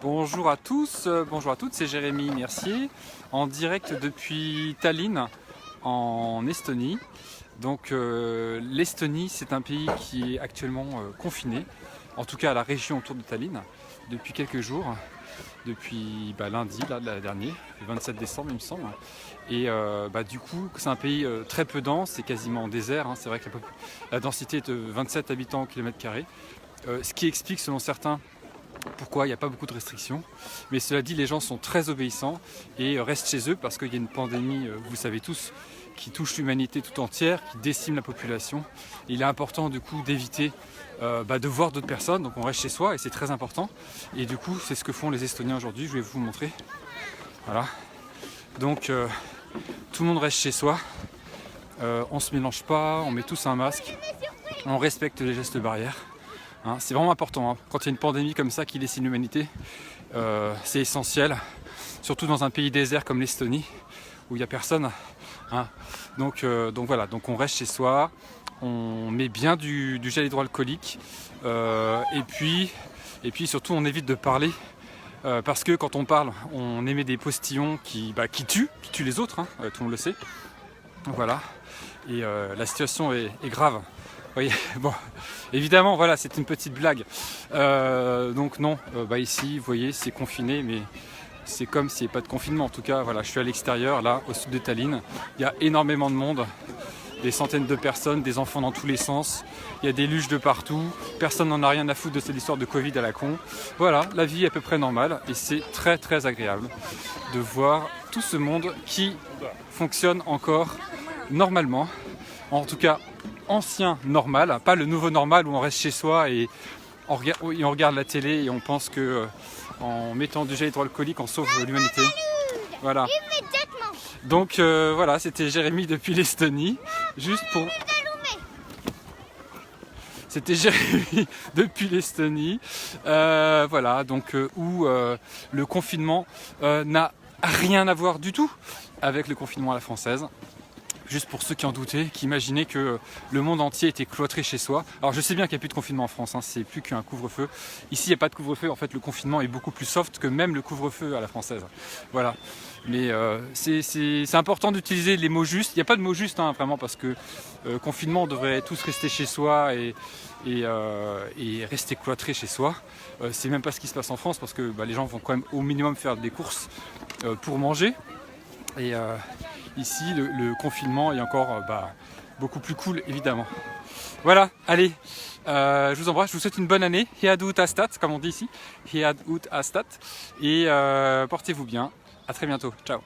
Bonjour à tous, bonjour à toutes, c'est Jérémy Mercier en direct depuis Tallinn en Estonie. Donc l'Estonie, c'est un pays qui est actuellement confiné, en tout cas à la région autour de Tallinn, depuis quelques jours, depuis lundi là, dernier, le 27 décembre il me semble. Et du coup c'est un pays très peu dense, c'est quasiment désert, hein. C'est vrai que la densité est de 27 habitants au kilomètre carré, ce qui explique selon certains pourquoi il n'y a pas beaucoup de restrictions. Mais cela dit, les gens sont très obéissants et restent chez eux parce qu'il y a une pandémie, vous savez tous, qui touche l'humanité tout entière, qui décime la population. Et il est important du coup d'éviter de voir d'autres personnes, donc on reste chez soi et c'est très important. Et du coup, c'est ce que font les Estoniens aujourd'hui, je vais vous montrer. Voilà. Donc tout le monde reste chez soi, on ne se mélange pas, on met tous un masque, on respecte les gestes barrières. Hein, c'est vraiment important, hein. Quand il y a une pandémie comme ça qui décime l'humanité, c'est essentiel, surtout dans un pays désert comme l'Estonie, où il n'y a personne. Hein. Donc voilà, donc on reste chez soi, on met bien du gel hydroalcoolique, et puis surtout on évite de parler, parce que quand on parle, on émet des postillons qui tuent les autres, hein, tout le monde le sait. Donc voilà, et la situation est grave. Oui, bon, évidemment, voilà, c'est une petite blague. Donc non, ici, vous voyez, c'est confiné, mais c'est comme s'il n'y avait pas de confinement. En tout cas, voilà, je suis à l'extérieur, là, au sud de Tallinn. Il y a énormément de monde, des centaines de personnes, des enfants dans tous les sens. Il y a des luges de partout. Personne n'en a rien à foutre de cette histoire de Covid à la con. Voilà, la vie est à peu près normale et c'est très très agréable de voir tout ce monde qui fonctionne encore normalement. En tout cas, ancien normal, pas le nouveau normal où on reste chez soi et on regarde la télé et on pense que en mettant du gel hydroalcoolique on sauve l'humanité. Voilà. Donc voilà, c'était Jérémy depuis l'Estonie. C'était Jérémy depuis l'Estonie. Voilà, donc où le confinement n'a rien à voir du tout avec le confinement à la française. Juste pour ceux qui en doutaient, qui imaginaient que le monde entier était cloîtré chez soi. Alors je sais bien qu'il n'y a plus de confinement en France, hein, c'est plus qu'un couvre-feu. Ici il n'y a pas de couvre-feu, en fait le confinement est beaucoup plus soft que même le couvre-feu à la française. Voilà. Mais c'est important d'utiliser les mots justes. Il n'y a pas de mots justes, hein, vraiment, parce que confinement, on devrait tous rester chez soi et rester cloîtrés chez soi. C'est même pas ce qui se passe en France, parce que les gens vont quand même au minimum faire des courses pour manger. Et ici, le confinement est encore beaucoup plus cool, évidemment. Voilà, allez, je vous embrasse, je vous souhaite une bonne année. Head ut astat, comme on dit ici. Head ut astat. Et portez-vous bien. À très bientôt. Ciao.